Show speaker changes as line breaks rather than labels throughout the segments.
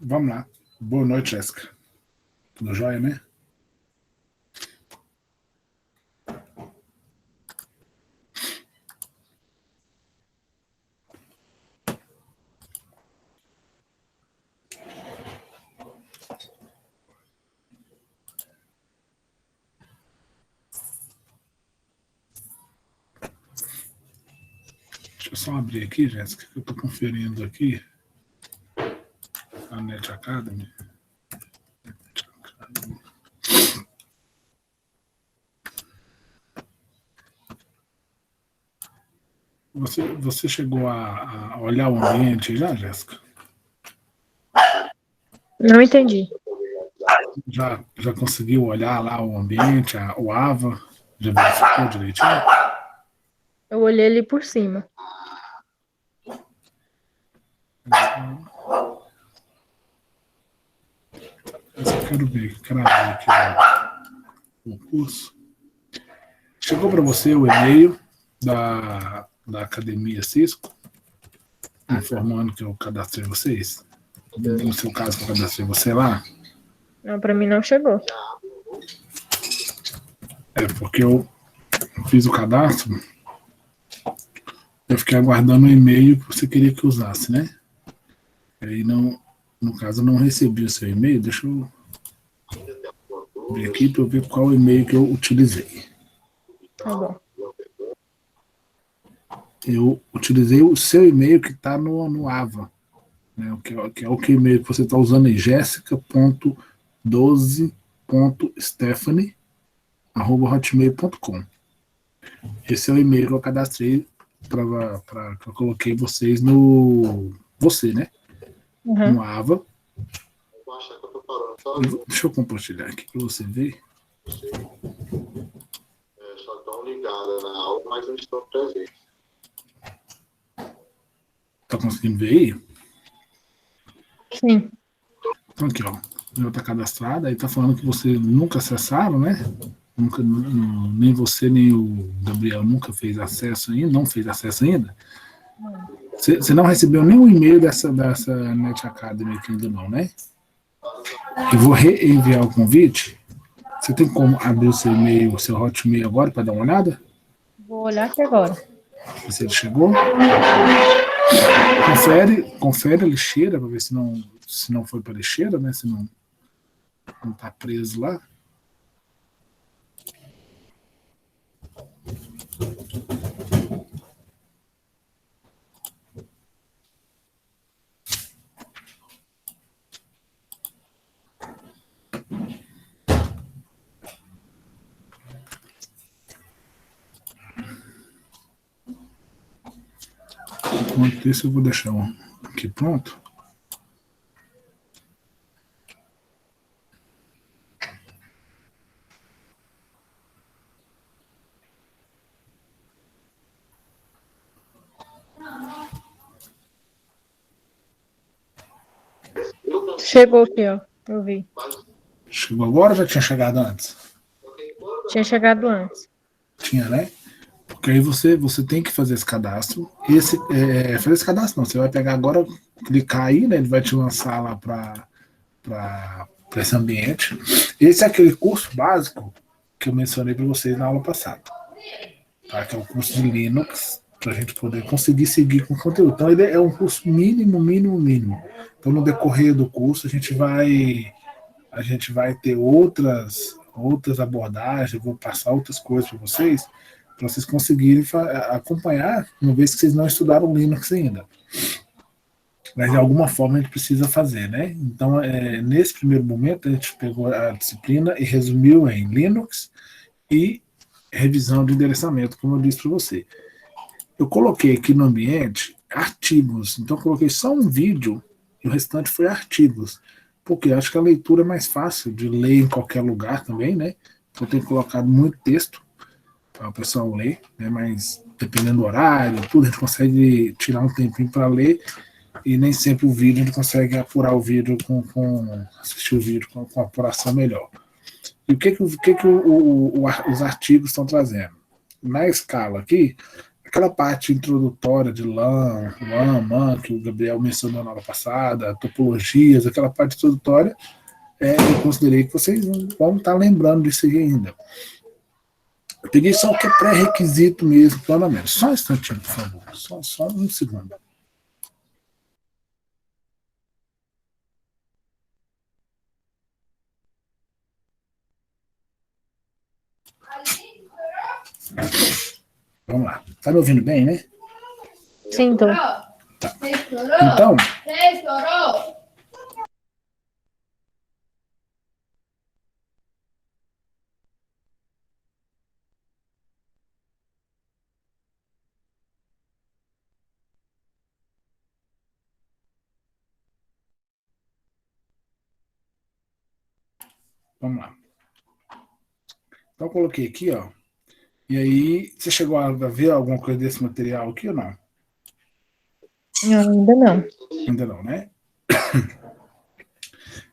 Vamos lá. Boa noite, Jéssica. Tudo jóia, né? Deixa eu só abrir aqui, Jéssica, que eu estou conferindo aqui a Net Academy. Você chegou a olhar o ambiente já, Jéssica?
Não entendi.
Já conseguiu olhar lá o ambiente, o AVA? Já verificou direitinho?
Eu olhei ele por cima.
Eu só quero abrir aqui o curso. Chegou para você o e-mail da Academia Cisco, informando que eu cadastrei vocês? No seu caso, que eu cadastrei você lá?
Não, pra mim não chegou.
É porque eu fiz o cadastro, eu fiquei aguardando o e-mail que você queria que eu usasse, né? Aí, não, no caso, eu não recebi o seu e-mail. Deixa eu ver aqui para eu ver qual e-mail que eu utilizei.
Tá bom.
Eu utilizei o seu e-mail que está no AVA, né? Que é o que e-mail que você está usando aí, jessica.12.stephanie@hotmail.com. Esse é o e-mail que eu cadastrei para que eu coloquei vocês no. Você, né?
Uhum.
No AVA. Deixa eu compartilhar aqui para você ver.
Só estão ligadas na aula, mas não estão presentes.
Tá conseguindo ver aí?
Sim.
Então aqui, ó. Já tá cadastrado, aí tá falando que você nunca acessaram, né? Nunca, nem você nem o Gabriel nunca fez acesso ainda, não fez acesso ainda. Você não recebeu nenhum e-mail dessa Net Academy aqui ainda não, né? Eu vou reenviar o convite. Você tem como abrir o seu e-mail, o seu Hotmail agora para dar uma olhada?
Vou olhar aqui agora.
Se ele chegou. Confere a lixeira para ver se não foi para a lixeira, né? Se não tá preso lá. Enquanto isso, eu vou deixar aqui pronto.
Chegou aqui, ó. Eu vi.
Chegou agora ou já tinha chegado antes?
Tinha chegado antes.
Tinha, né? Porque aí você tem que fazer esse cadastro. Fazer esse cadastro não, você vai pegar agora, clicar aí, né? Ele vai te lançar lá para esse ambiente. Esse é aquele curso básico que eu mencionei para vocês na aula passada. Tá? Que é o curso de Linux, para a gente poder conseguir seguir com o conteúdo. Então ele é um curso mínimo. Então no decorrer do curso a gente vai ter outras abordagens, vou passar outras coisas para vocês conseguirem acompanhar, uma vez que vocês não estudaram Linux ainda. Mas de alguma forma a gente precisa fazer, né? Então, nesse primeiro momento, a gente pegou a disciplina e resumiu em Linux e revisão de endereçamento, como eu disse para você. Eu coloquei aqui no ambiente artigos, então eu coloquei só um vídeo e o restante foi artigos, porque acho que a leitura é mais fácil de ler em qualquer lugar também, né? Então eu tenho colocado muito texto para o pessoal ler, né? Mas dependendo do horário, tudo, a gente consegue tirar um tempinho para ler e nem sempre o vídeo a gente consegue apurar o vídeo assistir o vídeo com apuração melhor. E o que os artigos estão trazendo? Na escala aqui, aquela parte introdutória de LAN, MAN, que o Gabriel mencionou na aula passada, topologias, aquela parte introdutória, eu considerei que vocês vão estar lembrando disso aí ainda. Eu peguei só o que é pré-requisito mesmo, pelo menos. Só um instantinho, por favor. Só um segundo. Vamos lá. Tá me ouvindo bem, né?
Sim, tô.
Tá. Então, vamos lá. Então, eu coloquei aqui, ó. E aí, você chegou a ver alguma coisa desse material aqui ou não?
Não, ainda não.
Ainda não, né?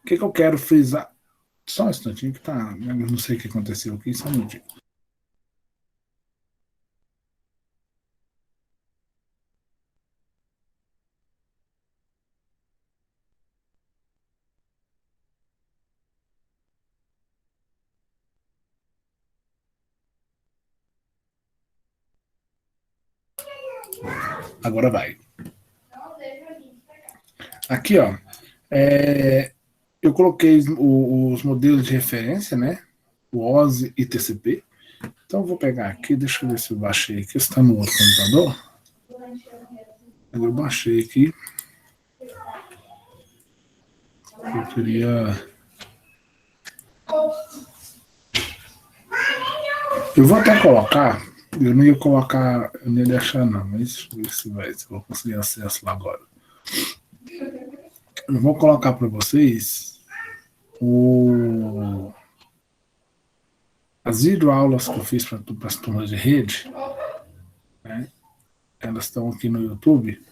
O que eu quero frisar? Só um instantinho que tá. Eu não sei o que aconteceu aqui, só um minutinho. Agora vai. Aqui, ó. Eu coloquei os modelos de referência, né? O OSI e TCP. Então, eu vou pegar aqui, deixa eu ver se eu baixei aqui. Está no outro computador. Eu baixei aqui. Eu queria. Eu vou até colocar. Eu não ia colocar, eu não ia deixar, não, mas deixa eu ver se eu vou conseguir acesso lá agora. Eu vou colocar para vocês as videoaulas que eu fiz para as turmas de rede, né? Elas estão aqui no YouTube.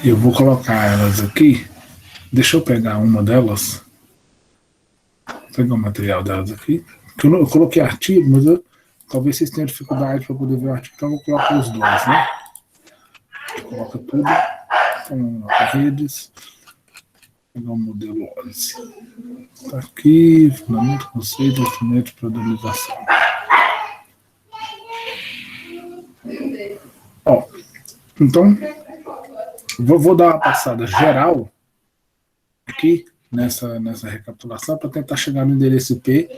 Eu vou colocar elas aqui. Deixa eu pegar uma delas. Vou pegar o material delas aqui. Eu coloquei artigo, mas talvez vocês tenham dificuldade para poder ver o artigo, então eu vou colocar os dois, né? Coloca tudo. Então, redes. Vou pegar o modelo 11. Está aqui, fundamento, conceito, instrumento de padronização. Ó, então, vou dar uma passada geral aqui nessa recapitulação para tentar chegar no endereço IP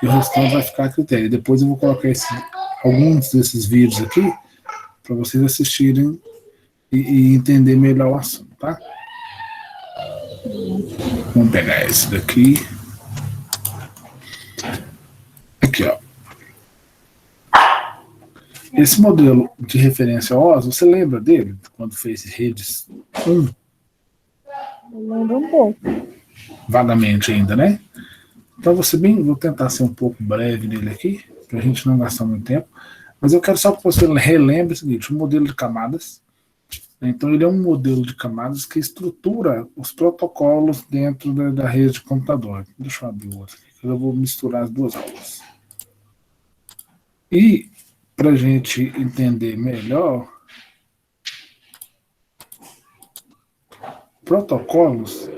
e o restante vai ficar a critério. Depois eu vou colocar alguns desses vídeos aqui para vocês assistirem e entender melhor o assunto, tá? Vamos pegar esse daqui. Aqui, ó. Esse modelo de referência OS, você lembra dele quando fez redes 1?
Eu lembro um pouco.
Vagamente ainda, né? Então vou tentar ser um pouco breve nele aqui, para a gente não gastar muito tempo. Mas eu quero só que você relembre o seguinte: o modelo de camadas. Então ele é um modelo de camadas que estrutura os protocolos dentro da rede de computador. Deixa eu abrir o outro aqui, que eu vou misturar as duas aulas. E para a gente entender melhor, protocolos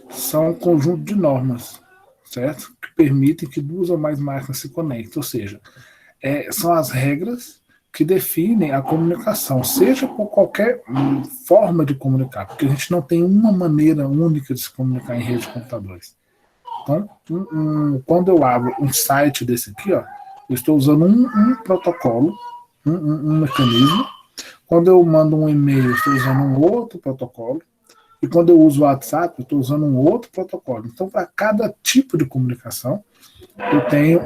são um conjunto de normas, certo? Que permitem que duas ou mais máquinas se conectem, ou seja, são as regras que definem a comunicação, seja por qualquer forma de comunicar, porque a gente não tem uma maneira única de se comunicar em rede de computadores. Então, quando eu abro um site desse aqui, ó, eu estou usando um protocolo, um mecanismo. Quando eu mando um e-mail, eu estou usando um outro protocolo. E quando eu uso o WhatsApp, eu estou usando um outro protocolo. Então, para cada tipo de comunicação, eu tenho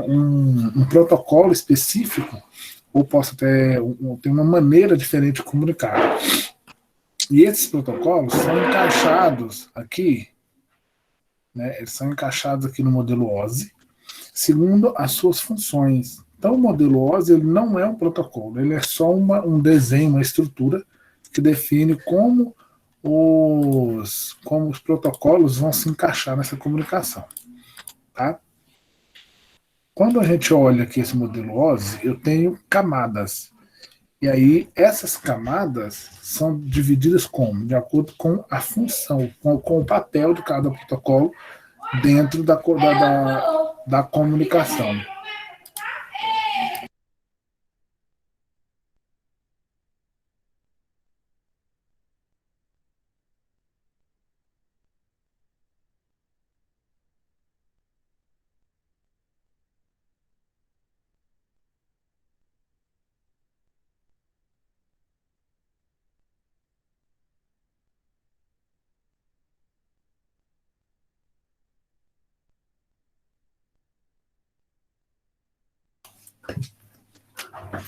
um protocolo específico, ou posso ter uma maneira diferente de comunicar. E esses protocolos são encaixados aqui, né? Eles são encaixados aqui no modelo OSI, segundo as suas funções. Então, o modelo OSI ele não é um protocolo, ele é só um desenho, uma estrutura que define como os protocolos vão se encaixar nessa comunicação. Tá? Quando a gente olha aqui esse modelo OSI, eu tenho camadas. E aí, essas camadas são divididas como? De acordo com a função, com o papel de cada protocolo dentro da comunicação.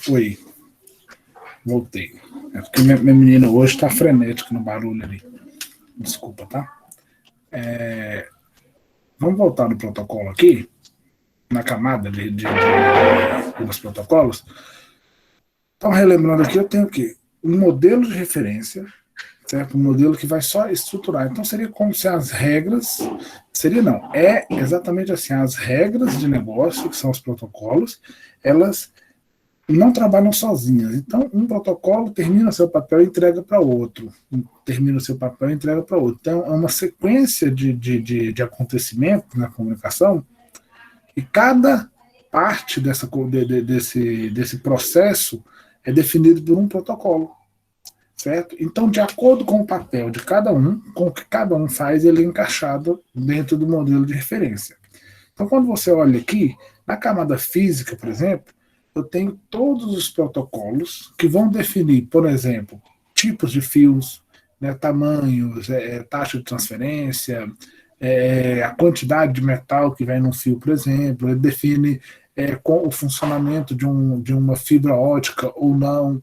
Oi, voltei. É porque minha menina hoje está frenética no barulho ali. Desculpa, tá? Vamos voltar no protocolo aqui, na camada dos protocolos. Então, relembrando aqui, eu tenho o quê? Um modelo de referência, certo? Um modelo que vai só estruturar. Então, seria como se as regras... Seria não, é exatamente assim, as regras de negócio, que são os protocolos, elas não trabalham sozinhas. Então, um protocolo termina seu papel e entrega para outro. Termina o seu papel e entrega para outro. Então, é uma sequência de acontecimentos na comunicação e cada parte desse processo é definido por um protocolo. Certo? Então, de acordo com o papel de cada um, com o que cada um faz, ele é encaixado dentro do modelo de referência. Então, quando você olha aqui, na camada física, por exemplo, eu tenho todos os protocolos que vão definir, por exemplo, tipos de fios, né, tamanhos, taxa de transferência, a quantidade de metal que vai num fio, por exemplo, ele define com o funcionamento de uma fibra ótica ou não,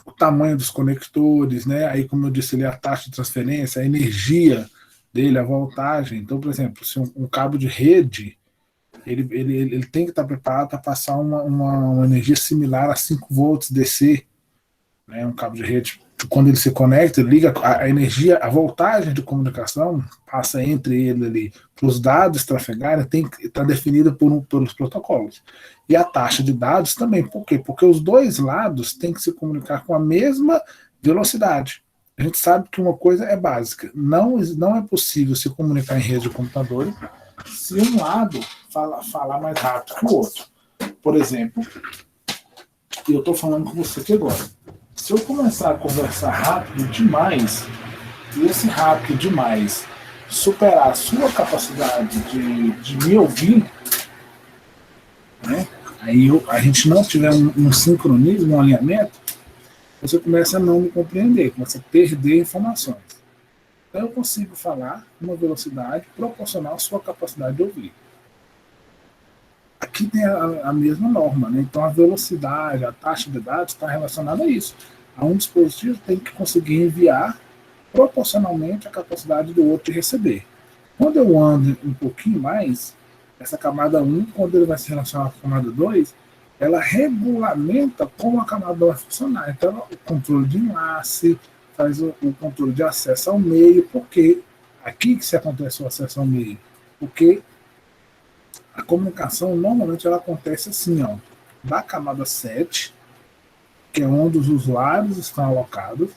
o tamanho dos conectores, né? Aí, como eu disse ali, a taxa de transferência, a energia dele, a voltagem. Então, por exemplo, se um cabo de rede, ele tem que estar preparado para passar uma energia similar a 5 volts DC, né? Um cabo de rede, quando ele se conecta, ele liga a energia, a voltagem de comunicação passa entre ele ali, para os dados trafegarem, tem que estar definida pelos protocolos. E a taxa de dados também. Por quê? Porque os dois lados têm que se comunicar com a mesma velocidade. A gente sabe que uma coisa é básica. Não é possível se comunicar em rede de computadores se um lado falar mais rápido que o outro. Por exemplo, eu estou falando com você aqui agora. Se eu começar a conversar rápido demais, e esse rápido demais superar a sua capacidade de me ouvir, né? Aí a gente não tiver um sincronismo, um alinhamento, você começa a não me compreender, começa a perder informações. Então eu consigo falar uma velocidade proporcional à sua capacidade de ouvir. Aqui tem a mesma norma, né? Então a velocidade, a taxa de dados está relacionada a isso. A um dispositivo tem que conseguir enviar proporcionalmente à capacidade do outro de receber. Quando eu ando um pouquinho mais, essa camada 1, quando ele vai se relacionar com a camada 2, ela regulamenta como a camada vai funcionar. Então, o controle de enlace, faz o controle de acesso ao meio, porque aqui que se acontece o acesso ao meio, porque a comunicação normalmente ela acontece assim, ó, da camada 7, que é onde os usuários estão alocados,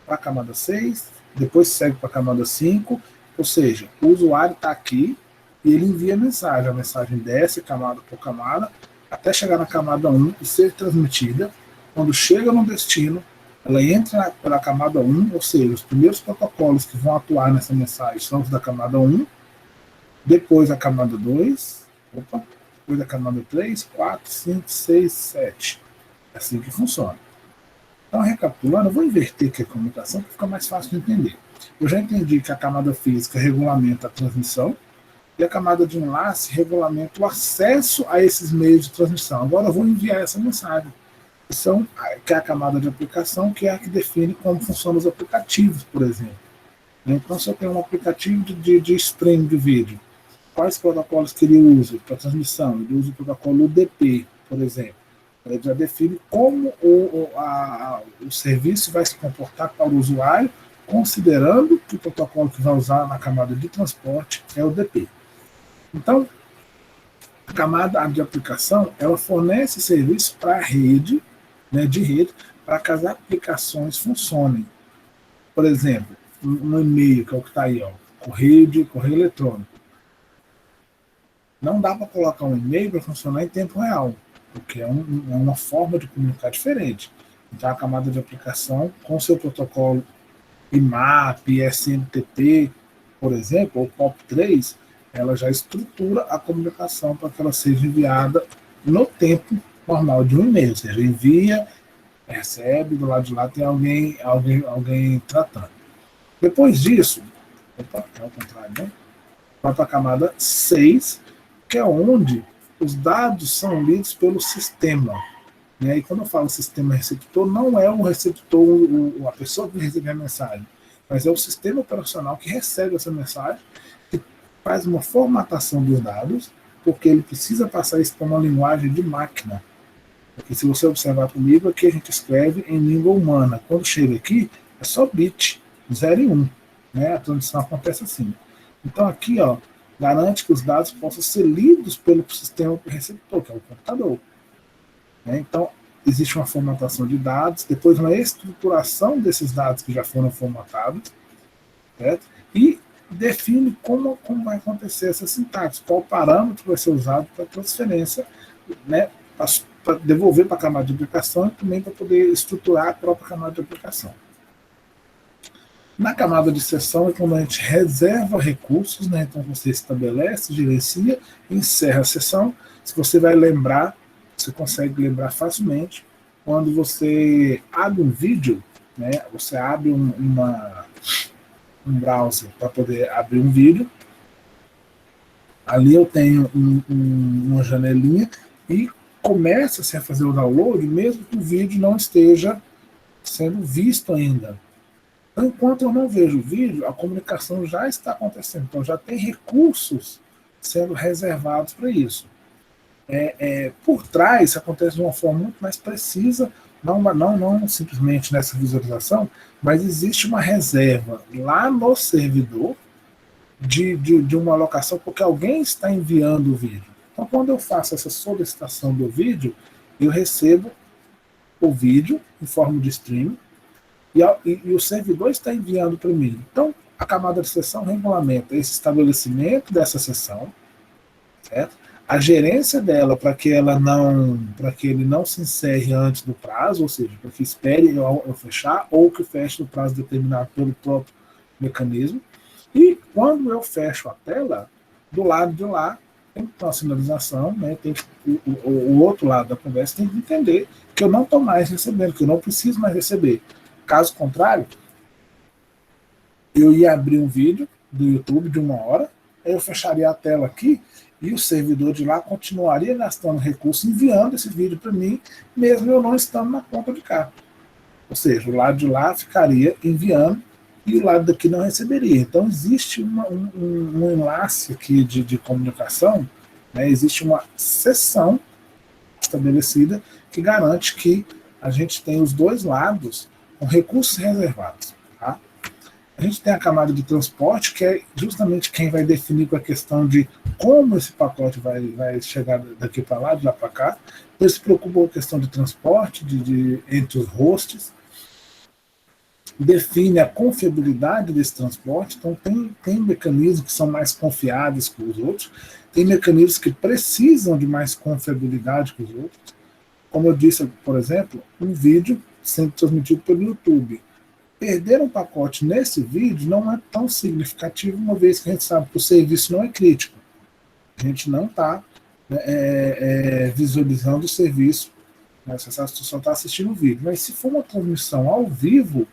para a camada 6, depois segue para a camada 5, ou seja, o usuário está aqui e ele envia a mensagem desce camada por camada, até chegar na camada 1 e ser transmitida. Quando chega no destino, ela entra pela camada 1, ou seja, os primeiros protocolos que vão atuar nessa mensagem são os da camada 1, depois a camada 2, depois a camada 3, 4, 5, 6, 7. É assim que funciona. Então, recapitulando, eu vou inverter aqui a comunicação para ficar mais fácil de entender. Eu já entendi que a camada física regulamenta a transmissão e a camada de enlace regulamenta o acesso a esses meios de transmissão. Agora eu vou enviar essa mensagem, que é a camada de aplicação, que é a que define como funcionam os aplicativos, por exemplo. Então, se eu tenho um aplicativo de stream de vídeo, quais protocolos que ele usa para transmissão? Ele usa o protocolo UDP, por exemplo. Ele já define como o serviço vai se comportar para o usuário, considerando que o protocolo que vai usar na camada de transporte é o UDP. Então, A camada de aplicação, ela fornece serviço para a rede, né, de rede, para que as aplicações funcionem. Por exemplo, um e-mail, que é o que está aí, ó, correio eletrônico. Não dá para colocar um e-mail para funcionar em tempo real, porque é uma forma de comunicar diferente. Então, a camada de aplicação, com seu protocolo IMAP, SMTP, por exemplo, ou POP3, ela já estrutura a comunicação para que ela seja enviada no tempo normal de um e-mail, ou seja, envia, recebe, do lado de lá tem alguém tratando. Depois disso, é o contrário, né? Vai para a camada 6, que é onde os dados são lidos pelo sistema. Né? E quando eu falo sistema receptor, não é o receptor, a pessoa que recebe a mensagem, mas é o sistema operacional que recebe essa mensagem, que faz uma formatação dos dados, porque ele precisa passar isso para uma linguagem de máquina. Porque se você observar comigo, aqui a gente escreve em língua humana. Quando chega aqui, é só bit, 0 e 1. Né? A transição acontece assim. Então aqui, ó, garante que os dados possam ser lidos pelo sistema receptor, que é o computador. Né? Então, existe uma formatação de dados, depois uma estruturação desses dados que já foram formatados, certo? E define como vai acontecer essa sintaxe, qual parâmetro vai ser usado para transferência, né, para devolver para a camada de aplicação e também para poder estruturar a própria camada de aplicação. Na camada de sessão é quando a gente reserva recursos, né? Então você estabelece, gerencia, encerra a sessão. Se você vai lembrar, você consegue lembrar facilmente quando você abre um vídeo, né? Você abre um browser para poder abrir um vídeo. Ali eu tenho uma janelinha e começa-se a fazer o download, mesmo que o vídeo não esteja sendo visto ainda. Então, enquanto eu não vejo o vídeo, a comunicação já está acontecendo. Então, já tem recursos sendo reservados para isso. Por trás, acontece de uma forma muito mais precisa, não simplesmente nessa visualização, mas existe uma reserva lá no servidor de uma alocação, porque alguém está enviando o vídeo. Então, quando eu faço essa solicitação do vídeo, eu recebo o vídeo em forma de streaming, e o servidor está enviando para mim. Então, a camada de sessão regulamenta esse estabelecimento dessa sessão, certo? A gerência dela para que ele não se encerre antes do prazo, ou seja, para que espere eu fechar ou que feche no prazo determinado pelo próprio mecanismo. E quando eu fecho a tela, do lado de lá tem uma sinalização, né? Tem o outro lado da conversa tem que entender que eu não estou mais recebendo, que eu não preciso mais receber. Caso contrário, eu ia abrir um vídeo do YouTube de 1 hora, aí eu fecharia a tela aqui e o servidor de lá continuaria gastando recursos enviando esse vídeo para mim, mesmo eu não estando na conta de cá. Ou seja, o lado de lá ficaria enviando e o lado daqui não receberia. Então existe um enlace aqui de comunicação, né? Existe uma sessão estabelecida que garante que a gente tem os dois lados com recursos reservados. Tá? A gente tem a camada de transporte, que é justamente quem vai definir com a questão de como esse pacote vai chegar daqui para lá, de lá para cá. Eles se preocupam com a questão de transporte entre os hosts, define a confiabilidade desse transporte. Então, tem mecanismos que são mais confiáveis que os outros, tem mecanismos que precisam de mais confiabilidade que os outros. Como eu disse, por exemplo, um vídeo sendo transmitido pelo YouTube. Perder um pacote nesse vídeo não é tão significativo, uma vez que a gente sabe que o serviço não é crítico. A gente não está visualizando o serviço, né? Você só está assistindo o vídeo. Mas se for uma transmissão ao vivo,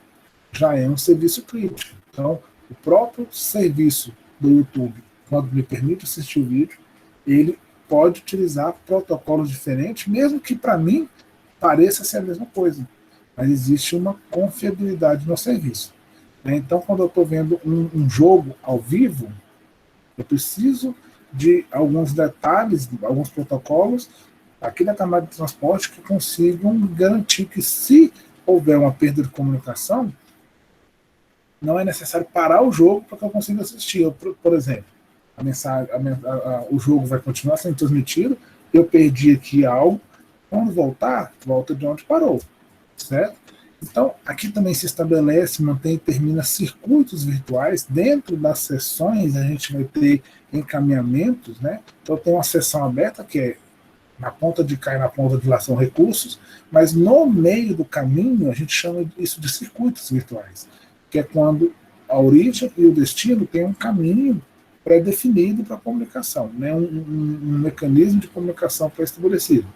já é um serviço crítico. Então, o próprio serviço do YouTube, quando me permite assistir o vídeo, ele pode utilizar protocolos diferentes, mesmo que para mim pareça ser a mesma coisa. Mas existe uma confiabilidade no serviço. Então, quando eu estou vendo um jogo ao vivo, eu preciso de alguns detalhes, alguns protocolos aqui na camada de transporte que consigam garantir que, se houver uma perda de comunicação, não é necessário parar o jogo para que eu consiga assistir. Por exemplo, a mensagem, o jogo vai continuar sendo transmitido, eu perdi aqui algo, quando voltar, volta de onde parou, certo? Então, aqui também se estabelece, mantém e termina circuitos virtuais. Dentro das sessões, a gente vai ter encaminhamentos, né? Então, tem uma sessão aberta, que é na ponta de cá e na ponta de lá são recursos, mas no meio do caminho, a gente chama isso de circuitos virtuais, que é quando a origem e o destino têm um caminho pré-definido para a comunicação, né? Um mecanismo de comunicação pré-estabelecido.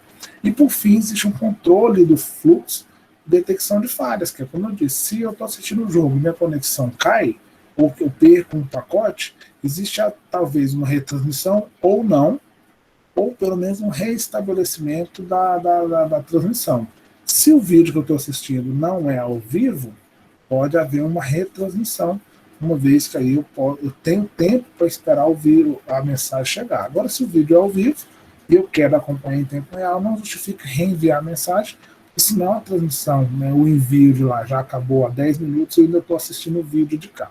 E, por fim, existe um controle do fluxo, detecção de falhas, que é como eu disse, se eu estou assistindo um jogo e minha conexão cai, ou que eu perco um pacote, existe talvez uma retransmissão ou não, ou pelo menos um reestabelecimento da transmissão. Se o vídeo que eu estou assistindo não é ao vivo, pode haver uma retransmissão, uma vez que aí eu tenho tempo para esperar a mensagem chegar. Agora, se o vídeo é ao vivo e eu quero acompanhar em tempo real, não justifica reenviar a mensagem, senão a transmissão, né, o envio de lá já acabou há 10 minutos e eu ainda estou assistindo o vídeo de cá.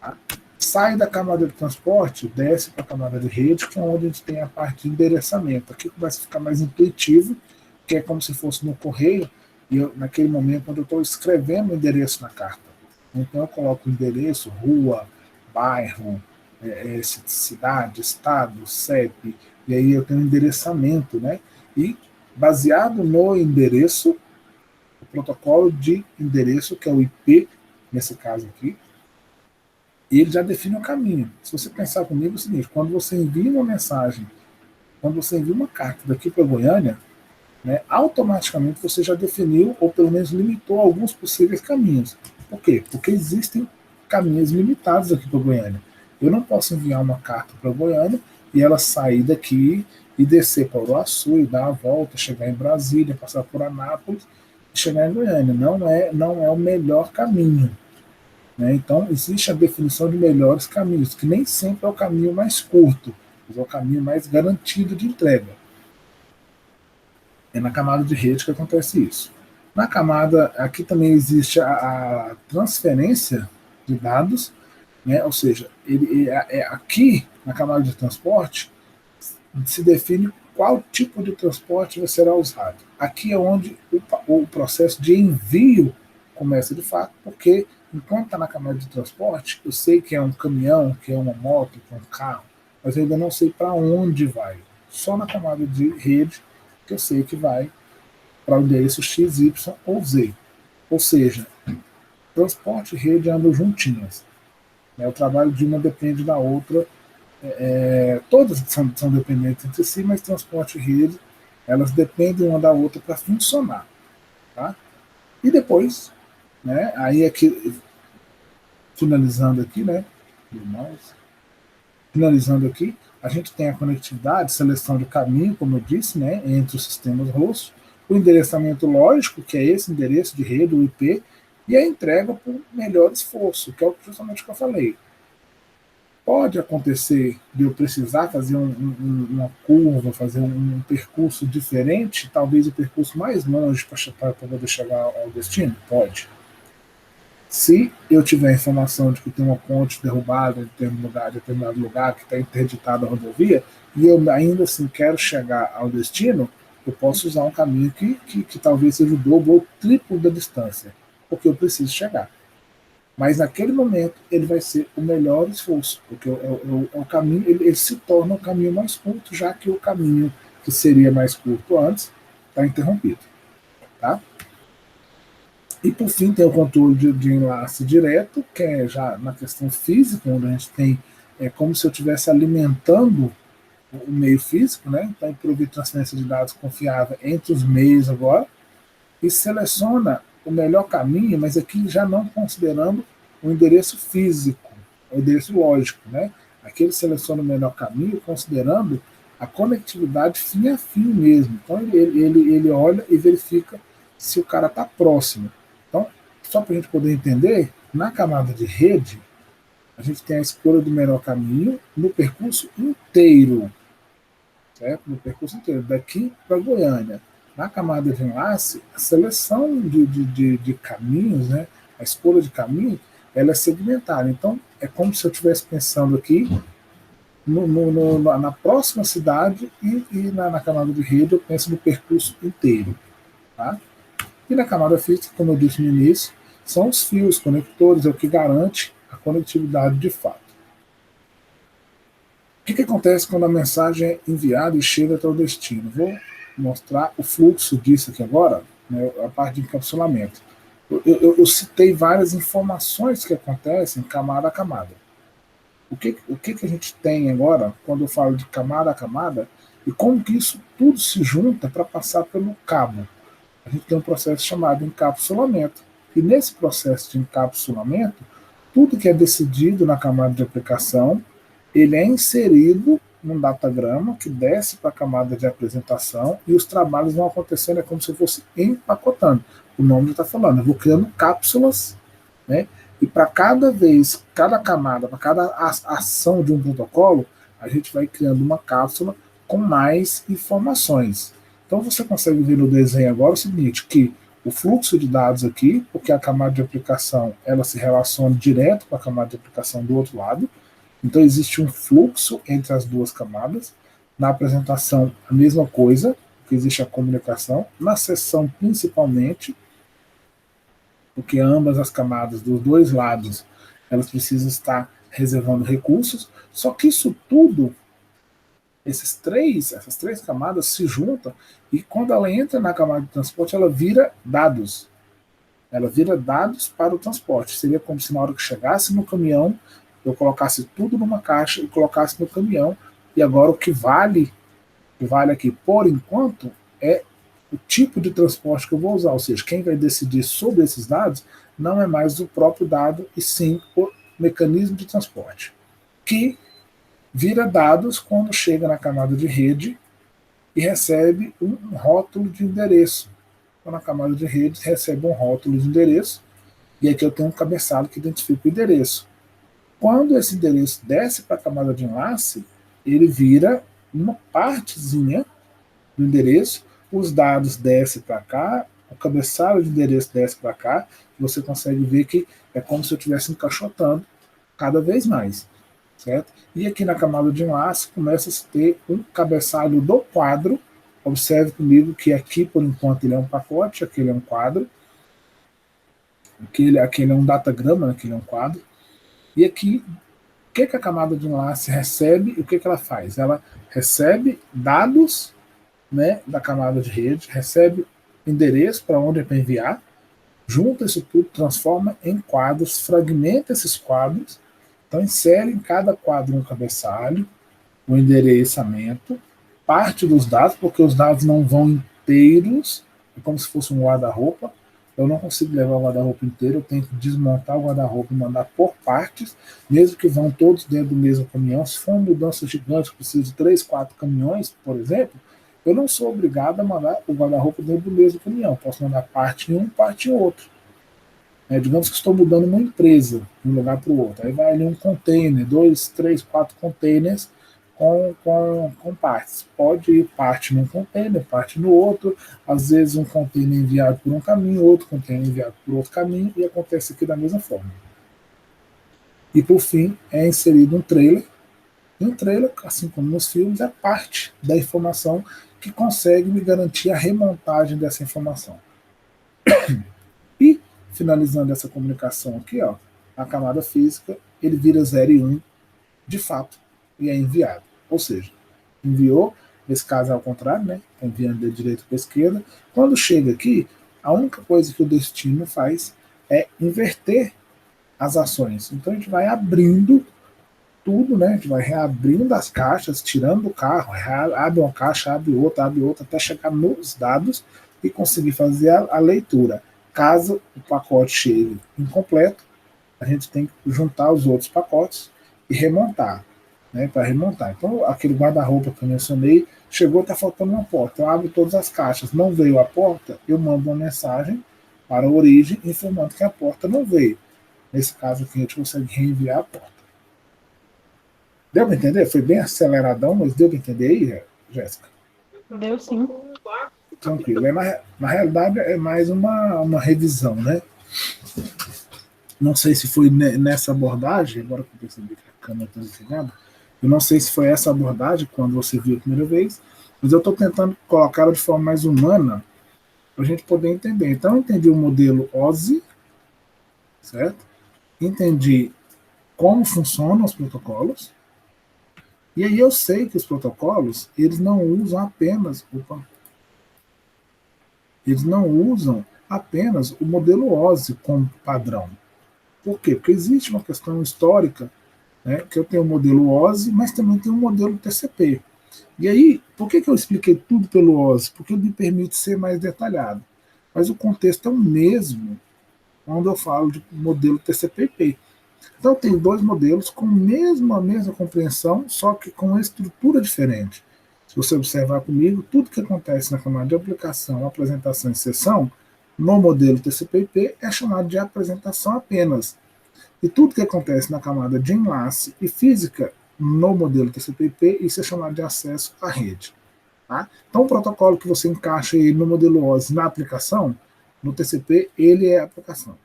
Tá? Sai da camada de transporte, desce para a camada de rede, que é onde a gente tem a parte de endereçamento. Aqui começa a ficar mais intuitivo, que é como se fosse no correio, e naquele momento quando eu estou escrevendo o endereço na carta. Então eu coloco o endereço, rua, bairro, cidade, estado, CEP, e aí eu tenho um endereçamento, né? E baseado no endereço, o protocolo de endereço, que é o IP, nesse caso aqui, ele já define o caminho. Se você pensar comigo, é o seguinte: quando você envia uma mensagem, quando você envia uma carta daqui para Goiânia, né, automaticamente você já definiu, ou pelo menos limitou, alguns possíveis caminhos. Por quê? Porque existem caminhos limitados aqui para Goiânia. Eu não posso enviar uma carta para Goiânia e ela sair daqui e descer para Uruaçu e dar a volta, chegar em Brasília, passar por Anápolis e chegar em Goiânia. Não é o melhor caminho. Né? Então, existe a definição de melhores caminhos, que nem sempre é o caminho mais curto, mas é o caminho mais garantido de entrega. É na camada de rede que acontece isso. Na camada, aqui também existe a transferência de dados, né? Ou seja, aqui na camada de transporte se define qual tipo de transporte será usado. Aqui é onde o processo de envio começa de fato, porque enquanto está na camada de transporte, eu sei que é um caminhão, que é uma moto, que é um carro, mas eu ainda não sei para onde vai. Só na camada de rede que eu sei que vai para o endereço X, Y ou Z. Ou seja, transporte e rede andam juntinhas. O trabalho de uma depende da outra. Todas são dependentes entre si, mas transporte e rede, elas dependem uma da outra para funcionar. Tá? E depois, né, aí aqui, finalizando aqui, né, finalizando aqui, a gente tem a conectividade, seleção de caminho, como eu disse, né, entre os sistemas host, o endereçamento lógico, que é esse endereço de rede, o IP, e a entrega por melhor esforço, que é justamente o que eu falei. Pode acontecer de eu precisar fazer uma curva, fazer um percurso diferente, talvez o percurso mais longe para poder chegar ao destino? Pode. Se eu tiver informação de que tem uma ponte derrubada em determinado lugar que está interditada a rodovia, e eu ainda assim quero chegar ao destino, eu posso usar um caminho que talvez seja o dobro ou triplo da distância, porque eu preciso chegar. Mas naquele momento ele vai ser o melhor esforço, porque o caminho ele se torna o caminho mais curto, já que o caminho que seria mais curto antes está interrompido. Tá? E por fim tem o controle de enlace direto, que é já na questão física, onde a gente tem, como se eu estivesse alimentando o meio físico, né? Então prover transferência de dados confiável entre os meios agora, e seleciona o melhor caminho, mas aqui já não considerando o endereço físico, o endereço lógico, né? Aqui ele seleciona o melhor caminho considerando a conectividade fim a fim mesmo. Então ele olha e verifica se o cara está próximo. Então, só para a gente poder entender, na camada de rede, a gente tem a escolha do melhor caminho no percurso inteiro, certo? No percurso inteiro, daqui para Goiânia. Na camada de enlace, a seleção de caminhos, né, a escolha de caminho, ela é segmentada. Então, é como se eu estivesse pensando aqui na próxima cidade e na camada de rede eu penso no percurso inteiro. Tá? E na camada física, como eu disse no início, são os fios conectores, é o que garante a conectividade de fato. O que acontece quando a mensagem é enviada e chega até o destino? Vou mostrar o fluxo disso aqui agora, né, a parte de encapsulamento. Eu citei várias informações que acontecem camada a camada. O que a gente tem agora, quando eu falo de camada a camada, e como que isso tudo se junta para passar pelo cabo? A gente tem um processo chamado encapsulamento. E nesse processo de encapsulamento, tudo que é decidido na camada de aplicação, ele é inserido num datagrama que desce para a camada de apresentação e os trabalhos vão acontecendo, é como se fosse empacotando. O nome está falando, eu vou criando cápsulas, né? E para cada vez, cada camada, para cada ação de um protocolo, a gente vai criando uma cápsula com mais informações. Então você consegue ver no desenho agora o seguinte, que o fluxo de dados aqui, porque a camada de aplicação ela se relaciona direto com a camada de aplicação do outro lado, então existe um fluxo entre as duas camadas. Na apresentação, a mesma coisa, que existe a comunicação. Na sessão, principalmente, porque ambas as camadas dos dois lados, elas precisam estar reservando recursos. Só que isso tudo, essas três camadas se juntam e quando ela entra na camada de transporte, ela vira dados. Ela vira dados para o transporte. Seria como se na hora que chegasse no caminhão, eu colocasse tudo numa caixa e colocasse no caminhão. E agora o que vale aqui, por enquanto, é o tipo de transporte que eu vou usar. Ou seja, quem vai decidir sobre esses dados não é mais o próprio dado, e sim o mecanismo de transporte, que vira dados quando chega na camada de rede e recebe um rótulo de endereço. Então, na camada de rede, recebe um rótulo de endereço, e aqui eu tenho um cabeçalho que identifica o endereço. Quando esse endereço desce para a camada de enlace, ele vira uma partezinha do endereço, os dados descem para cá, o cabeçalho de endereço desce para cá, e você consegue ver que é como se eu estivesse encaixotando cada vez mais. Certo? E aqui na camada de enlace começa a se ter um cabeçalho do quadro. Observe comigo que aqui, por enquanto, ele é um pacote, aqui ele é um quadro, aqui ele é um datagrama, aqui ele é um quadro. E aqui, o que a camada de enlace recebe e o que ela faz? Ela recebe dados, né, da camada de rede, recebe endereço para onde é para enviar, junta isso tudo, transforma em quadros, fragmenta esses quadros, então insere em cada quadro um cabeçalho, um endereçamento, parte dos dados, porque os dados não vão inteiros, é como se fosse um guarda-roupa. Eu não consigo levar o guarda-roupa inteiro, eu tenho que desmontar o guarda-roupa e mandar por partes, mesmo que vão todos dentro do mesmo caminhão. Se for uma mudança gigante, que precisa de 3, 4 caminhões, por exemplo, eu não sou obrigado a mandar o guarda-roupa dentro do mesmo caminhão. Posso mandar parte em um, parte em outro. Digamos que estou mudando uma empresa de um lugar para o outro. Aí vai ali um container, 2, 3, 4 containers com partes. Pode ir parte num container, parte no outro. Às vezes um container enviado por um caminho, outro container enviado por outro caminho, e acontece aqui da mesma forma. E por fim é inserido um trailer. E um trailer, assim como nos filmes, é parte da informação que consegue me garantir a remontagem dessa informação. E finalizando essa comunicação aqui, ó, a camada física, ele vira 0 e 1 de fato e é enviado. Ou seja, enviou, nesse caso é ao contrário, né? Tá enviando da direita para a esquerda. Quando chega aqui, a única coisa que o destino faz é inverter as ações. Então a gente vai abrindo tudo, né? A gente vai reabrindo as caixas, tirando do carro, abre uma caixa, abre outra, até chegar nos dados e conseguir fazer a leitura. Caso o pacote chegue incompleto, a gente tem que juntar os outros pacotes e remontar, né, para remontar. Então, aquele guarda-roupa que eu mencionei, chegou, está faltando uma porta. Eu abro todas as caixas, não veio a porta, eu mando uma mensagem para a origem informando que a porta não veio. Nesse caso aqui, a gente consegue reenviar a porta. Deu para entender? Foi bem aceleradão, mas deu para entender aí, Jéssica?
Deu sim.
Tranquilo. Na realidade, é mais uma revisão, né? Não sei se foi nessa abordagem, agora que eu percebi que a câmera está desligada, Eu não sei se foi essa abordagem quando você viu a primeira vez, mas eu estou tentando colocá-la de forma mais humana para a gente poder entender. Então, eu entendi o modelo OSI, certo? Entendi como funcionam os protocolos, e aí eu sei que os protocolos, eles não usam apenas, eles não usam apenas o modelo OSI como padrão. Por quê? Porque existe uma questão histórica, né, que eu tenho o modelo OSI, mas também tenho o modelo TCP. E aí, por que eu expliquei tudo pelo OSI? Porque ele me permite ser mais detalhado. Mas o contexto é o mesmo quando eu falo de modelo TCP/IP. Então, tem dois modelos com a mesma compreensão, só que com uma estrutura diferente. Se você observar comigo, tudo que acontece na camada de aplicação, apresentação e sessão, no modelo TCP/IP é chamado de apresentação apenas. E tudo que acontece na camada de enlace e física, no modelo TCP/IP, isso é chamado de acesso à rede. Tá? Então, o protocolo que você encaixa aí no modelo OSI na aplicação, no TCP, ele é a aplicação.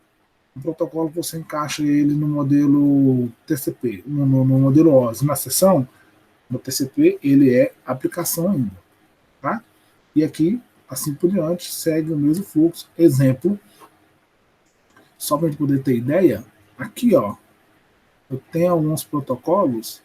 O protocolo que você encaixa ele no modelo TCP, no modelo OSI, na sessão, no TCP, ele é aplicação ainda. Tá? E aqui, assim por diante, segue o mesmo fluxo. Exemplo, só para a gente poder ter ideia, aqui ó, eu tenho alguns protocolos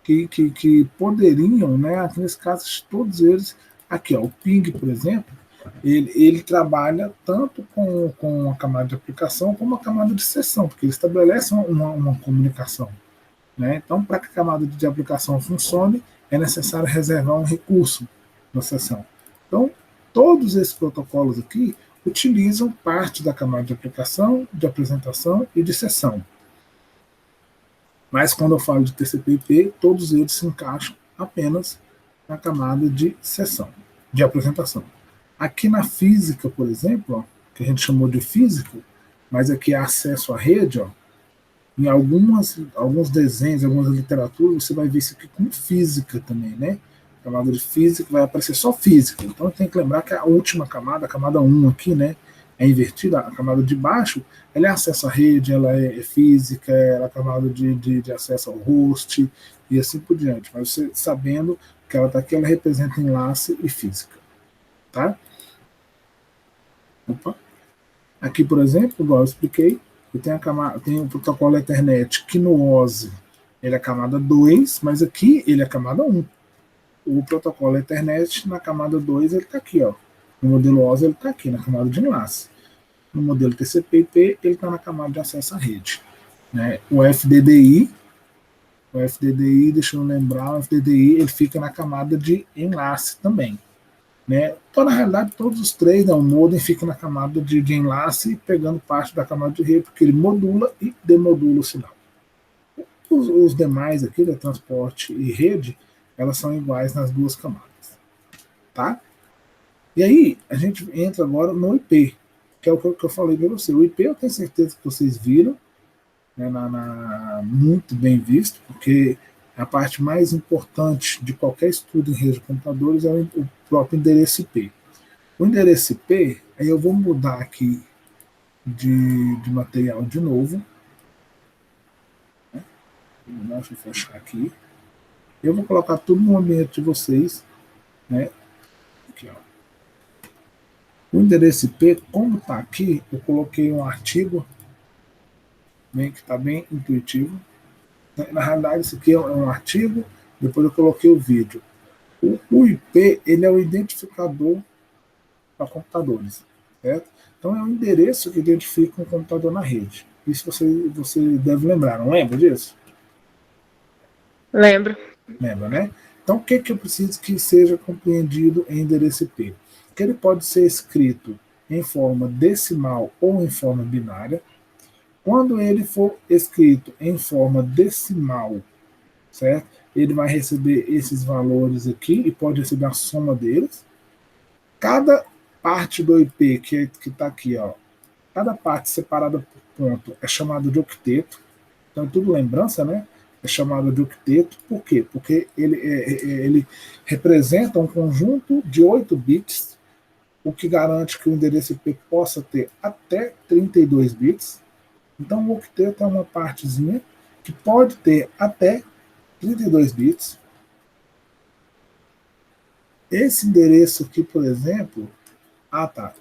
que poderiam, né, aqui nesse caso, todos eles, aqui ó, o ping, por exemplo, ele trabalha tanto com a camada de aplicação como a camada de sessão, porque ele estabelece uma comunicação. Né? Então, para que a camada de aplicação funcione, é necessário reservar um recurso na sessão. Então, todos esses protocolos aqui utilizam parte da camada de aplicação, de apresentação e de sessão. Mas quando eu falo de TCP/IP, todos eles se encaixam apenas na camada de sessão, de apresentação. Aqui na física, por exemplo, ó, que a gente chamou de física, mas aqui é acesso à rede, ó, em alguns desenhos, algumas literaturas, você vai ver isso aqui como física também, né? A camada de física vai aparecer só física. Então tem que lembrar que a última camada, a camada 1 aqui, né? É invertida, a camada de baixo, ela é acesso à rede, ela é física, ela é a camada de acesso ao host e assim por diante. Mas você sabendo que ela está aqui, ela representa enlace e física. Tá? Opa. Aqui, por exemplo, igual eu expliquei, eu tenho, tenho o protocolo Ethernet que no OSI ele é camada 2, mas aqui ele é camada 1. O protocolo Ethernet na camada 2 ele está aqui, ó. No modelo OSI ele está aqui, na camada de enlace. No modelo TCP/IP ele está na camada de acesso à rede. Né? O FDDI, deixa eu lembrar, o FDDI ele fica na camada de enlace também. Né? Então, na realidade, todos os três, né, o modem fica na camada de enlace, pegando parte da camada de rede, porque ele modula e demodula o sinal. Os demais aqui, da transporte e rede, elas são iguais nas duas camadas. Tá? E aí, a gente entra agora no IP, que é o que eu falei para você. O IP eu tenho certeza que vocês viram, né, muito bem visto, porque a parte mais importante de qualquer estudo em rede de computadores é o próprio endereço IP. O endereço IP, aí eu vou mudar aqui de material de novo. Né? Deixa eu fechar aqui. Eu vou colocar tudo no ambiente de vocês. Né? Aqui, ó. O endereço IP, como está aqui, eu coloquei um artigo que está bem intuitivo. Na realidade, isso aqui é um artigo, depois eu coloquei o vídeo. O IP ele é o identificador para computadores, certo? Então é o endereço que identifica um computador na rede. Isso você deve lembrar, não lembra disso?
Lembro.
Lembra, né? Então o que eu preciso que seja compreendido em endereço IP? Que ele pode ser escrito em forma decimal ou em forma binária. Quando ele for escrito em forma decimal, certo? Ele vai receber esses valores aqui e pode receber a soma deles. Cada parte do IP que está aqui, ó, cada parte separada por ponto é chamada de octeto. Então é tudo lembrança, né? É chamado de octeto. Por quê? Porque ele representa um conjunto de 8 bits, o que garante que o endereço IP possa ter até 32 bits. Então o octeto é uma partezinha que pode ter até 32 bits. Esse endereço aqui, por exemplo, tá.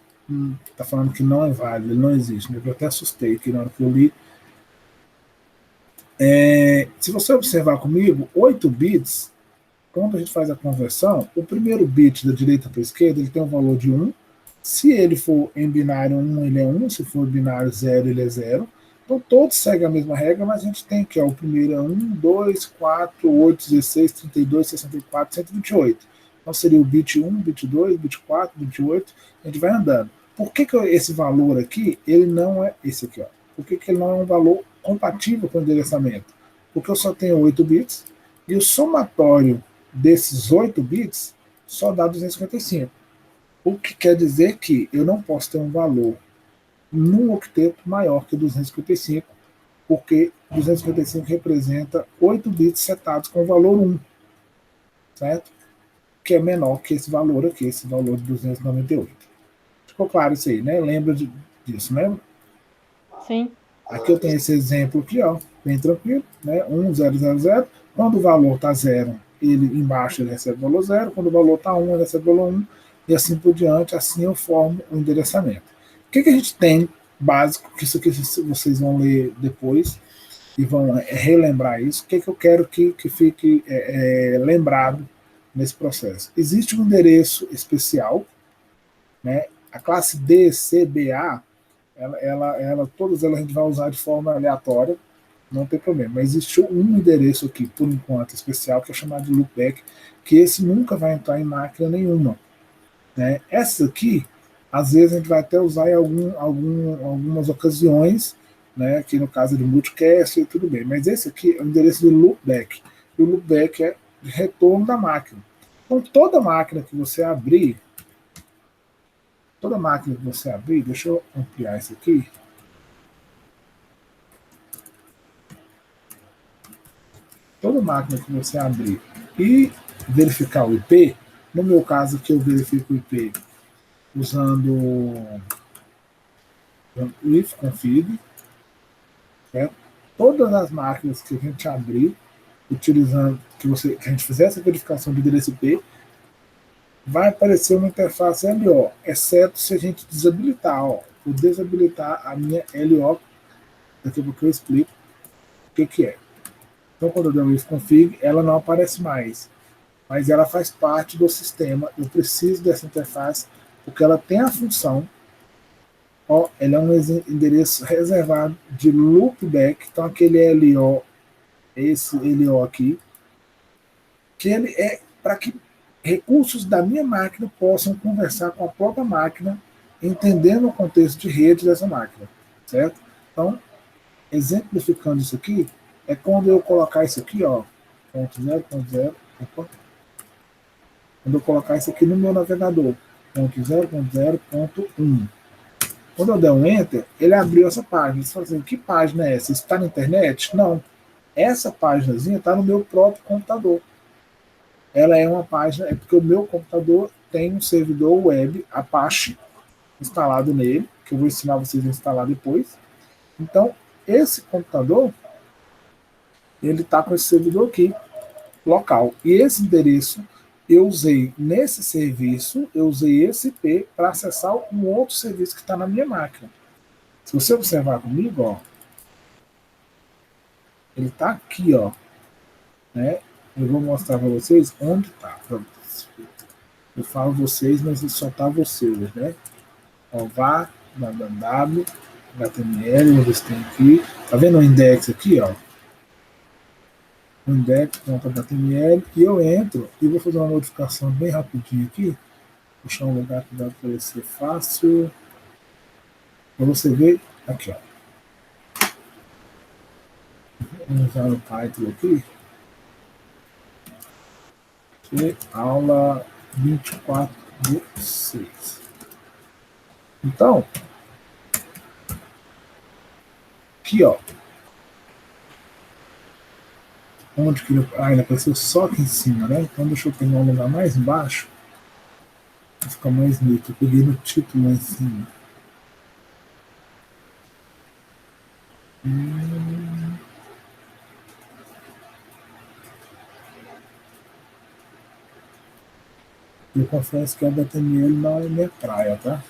Tá falando que não é válido, ele não existe, né? Eu até assustei aqui na hora que eu li. Se você observar comigo, 8 bits, quando a gente faz a conversão, o primeiro bit da direita para a esquerda ele tem um valor de 1. Se ele for em binário 1, ele é 1. Se for binário 0, ele é 0. Então todos seguem a mesma regra, mas a gente tem que o primeiro é 1, 2, 4, 8, 16, 32, 64, 128. Então seria o bit 1, bit 2, bit 4, bit 8. A gente vai andando. Por que esse valor aqui, ele não é esse aqui? Ó. Por que ele não é um valor compatível com o endereçamento? Porque eu só tenho 8 bits e o somatório desses 8 bits só dá 255. O que quer dizer que eu não posso ter um valor num octeto maior que 255, porque 255 representa 8 bits setados com o valor 1, certo? Que é menor que esse valor aqui, esse valor de 298. Ficou claro isso aí, né? Lembra disso, né?
Sim.
Aqui eu tenho esse exemplo aqui, ó, bem tranquilo, né? 1000. Quando o valor está 0, ele embaixo ele recebe o valor 0. Quando o valor está 1, ele recebe o valor 1. E assim por diante, assim eu formo o endereçamento. O que a gente tem básico, que isso aqui vocês vão ler depois e vão relembrar isso. O que eu quero que fique lembrado nesse processo? Existe um endereço especial, né? A classe D, C, B, A, todas elas a gente vai usar de forma aleatória, não tem problema. Mas existe um endereço aqui, por enquanto, especial, que é chamado de loopback, que esse nunca vai entrar em máquina nenhuma. Né? Essa aqui, às vezes a gente vai até usar em algumas ocasiões, né? Aqui no caso de multicast e tudo bem. Mas esse aqui é o endereço de loopback. E o loopback é de retorno da máquina. Então, toda máquina que você abrir, deixa eu ampliar isso aqui. Toda máquina que você abrir e verificar o IP, no meu caso que eu verifico o IP usando o ifconfig, certo? Todas as máquinas que a gente abrir, utilizando que a gente fizer essa verificação de endereço IP, vai aparecer uma interface LO, exceto se a gente desabilitar, ó, vou desabilitar a minha LO, daqui a pouco eu explico o que é. Então, quando eu der o ifconfig, ela não aparece mais, mas ela faz parte do sistema. Eu preciso dessa interface porque ela tem a função, ó, ela é um endereço reservado de loopback, então aquele LO, esse LO aqui, que ele é para que recursos da minha máquina possam conversar com a própria máquina, entendendo o contexto de rede dessa máquina, certo? Então, exemplificando isso aqui, é quando eu colocar isso aqui, ó, ponto zero, ponto zero, opa, quando eu colocar isso aqui no meu navegador, ponto zero, ponto zero, ponto 1. Quando eu der um Enter, ele abriu essa página. Você fala assim, que página é essa? Está na internet? Não. Essa páginazinha está no meu próprio computador. Ela é uma página, é porque o meu computador tem um servidor web Apache instalado nele, que eu vou ensinar vocês a instalar depois. Então, esse computador, ele está com esse servidor aqui, local. E esse endereço, eu usei nesse serviço, eu usei esse IP para acessar um outro serviço que está na minha máquina. Se você observar comigo, ó, ele está aqui, ó, né? Eu vou mostrar para vocês onde está. Eu falo vocês, mas só tá vocês, né? Ó, vá, www, HTML, vamos ver se tem aqui. Tá vendo o index aqui, ó? O index.html, e eu entro e vou fazer uma modificação bem rapidinho aqui. Deixar um lugar que vai aparecer fácil. Para você ver, aqui, ó. Vamos usar o Python aqui. Aula 24/6. Então, aqui, ó. Onde que ele apareceu só aqui em cima, né? Então, deixa eu pegar um lugar mais embaixo. Para ficar mais nítido. Eu peguei no título lá em cima. Eu confesso que a HTML não é minha praia, tá?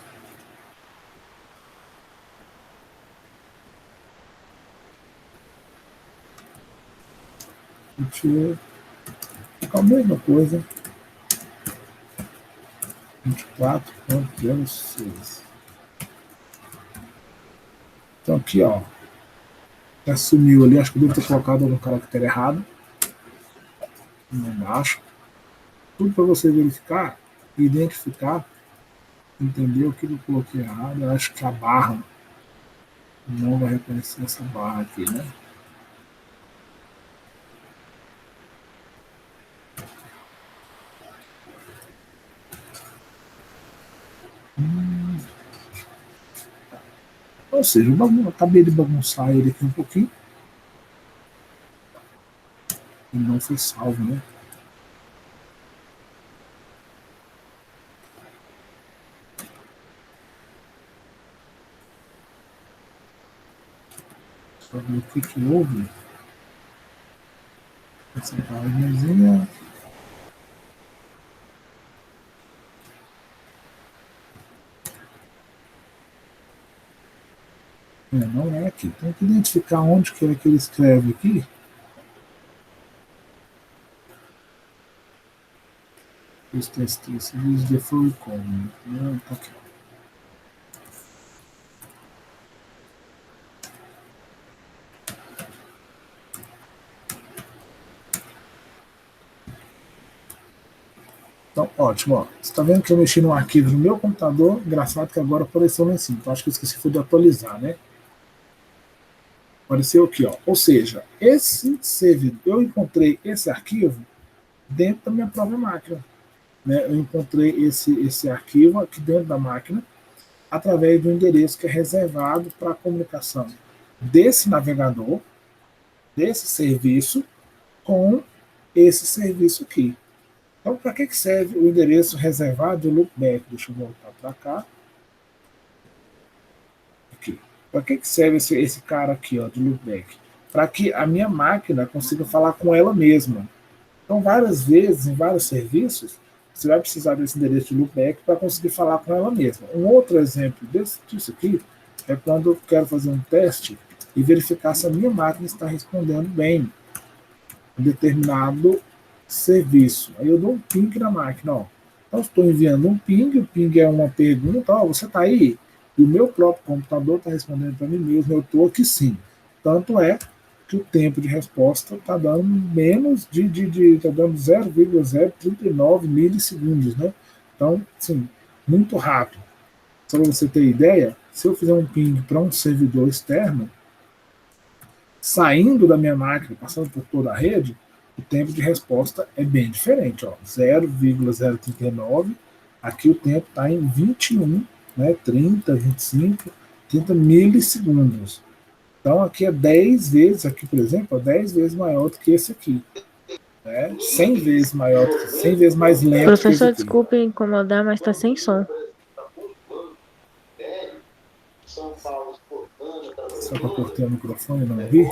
Deixa eu ficar a mesma coisa. 24.06. Então aqui, ó. Já sumiu ali, acho que eu devo ter colocado algum caractere errado. Embaixo. Tudo para você verificar, identificar, entender o que eu coloquei errado. Eu acho que a barra não vai reconhecer essa barra aqui, né? Ou seja, eu acabei de bagunçar ele aqui um pouquinho. E não foi salvo, né? Só ver o que houve. Essa páginazinha. Não é aqui. Tem que identificar onde que é que ele escreve aqui. Os textos, use the full comment. Tá aqui. Então, ótimo. Ó. Você está vendo que eu mexi no arquivo no meu computador? Engraçado que agora apareceu lá em cima. Então, acho que eu esqueci de atualizar, né? Apareceu aqui, ó. Ou seja, esse servidor, eu encontrei esse arquivo dentro da minha própria máquina. Né? Eu encontrei esse arquivo aqui dentro da máquina através do endereço que é reservado para a comunicação desse navegador, desse serviço, com esse serviço aqui. Então, para que serve o endereço reservado do loopback? Deixa eu voltar para cá. Aqui. Para que serve esse cara aqui, ó, do loopback? Para que a minha máquina consiga falar com ela mesma. Então, várias vezes, em vários serviços, você vai precisar desse endereço de loopback para conseguir falar com ela mesma. Um outro exemplo disso aqui é quando eu quero fazer um teste e verificar se a minha máquina está respondendo bem um determinado serviço. Aí eu dou um ping na máquina. Ó. Então, estou enviando um ping, o ping é uma pergunta, ó, você está aí? E o meu próprio computador está respondendo para mim mesmo, eu estou aqui sim. Tanto é que o tempo de resposta está dando menos está dando 0,039 milissegundos, né? Então, sim, muito rápido. Só para você ter ideia, se eu fizer um ping para um servidor externo, saindo da minha máquina, passando por toda a rede, o tempo de resposta é bem diferente. 0,039, aqui o tempo está em 21, né, 30, 25, 30 milissegundos. Então aqui é 10 vezes, aqui por exemplo, é 10 vezes maior do que esse aqui. Né? 100 vezes maior, 100 vezes mais lento que esse
Professor,
aqui.
desculpe incomodar, mas tá sem som.
São Paulo exportando para
Só que eu cortei o microfone e não vi.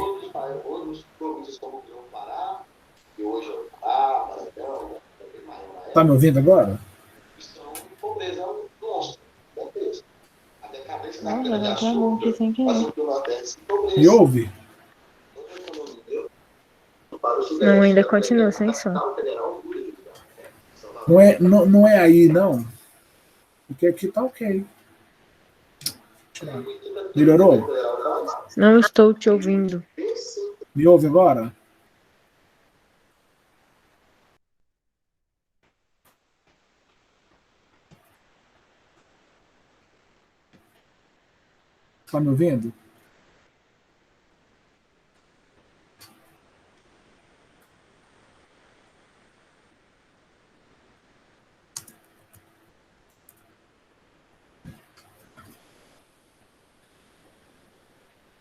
outros províncias como o Pará, que hoje é o Pará, Maranhão,
Tá me ouvindo agora?
estão em pobreza monstra, gigantesca. A decadência da
Nossa,
cana de
já tinha bom aqui
açúcar
sem
faz
querer.
com que o Nordeste se
Me
empobreça.
ouve?
Toda a economia para o
Não,
Sudeste,
ainda
tanto é que
continua
a
sem som.
capital federal muda de lugar.
Não é aí, não. Porque aqui tá ok. Tirar. Melhorou?
Não estou te ouvindo.
Me ouve agora? Tá me ouvindo?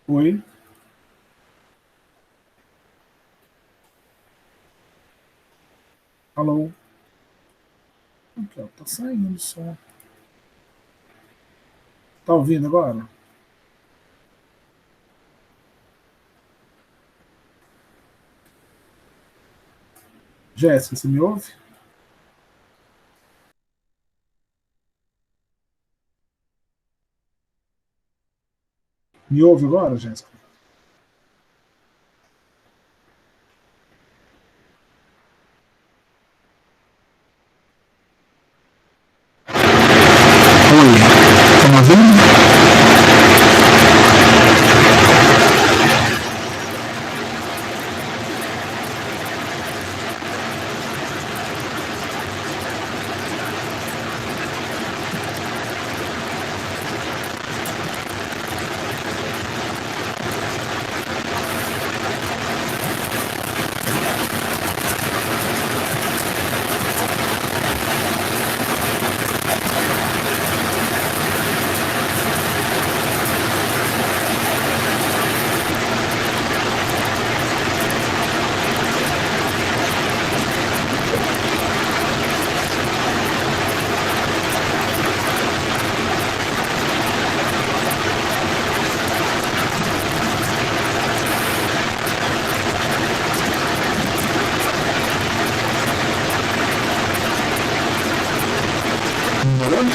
Oi? Alô? Aqui, ó, tá saindo só. Tá ouvindo agora? Jéssica, você me ouve? Me ouve agora, Jéssica? Oi, tá me ouvindo? Melhorou?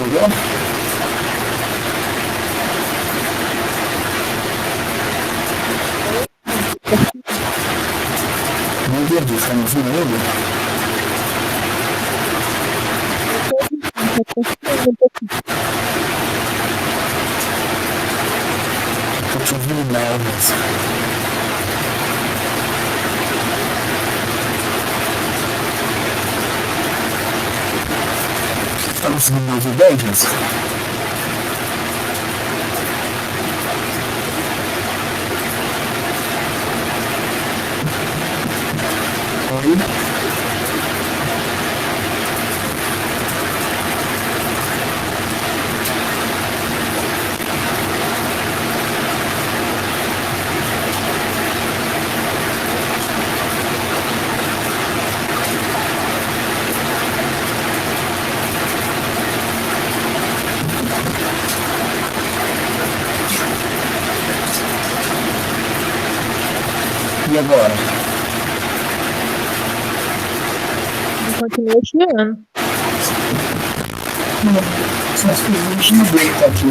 Melhorou? Não entendi, você tá me ouvindo ainda? Tô te ouvindo mal, mas... Tá conseguindo me ouvir bem, Jéssica? Oi? E agora?
Continua chiando.
Não, são as coisas que não aguentam aqui.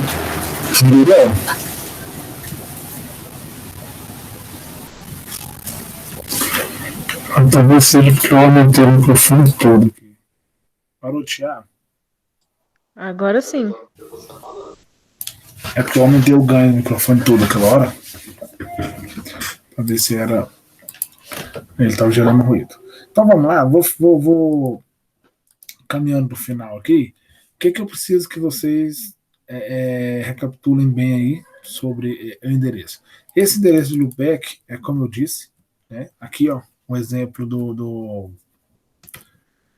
Melhorou? Talvez seja porque eu aumentei o microfone todo. Parou de chiar?
Agora sim.
É porque eu aumentei o ganho do microfone todo aquela hora. Pra ver se era. Ele tava gerando ruído. Então vamos lá, vou caminhando pro final aqui. O que eu preciso que vocês recapitulem bem aí sobre o endereço. Esse endereço de loopback é como eu disse, né? Aqui, ó, um exemplo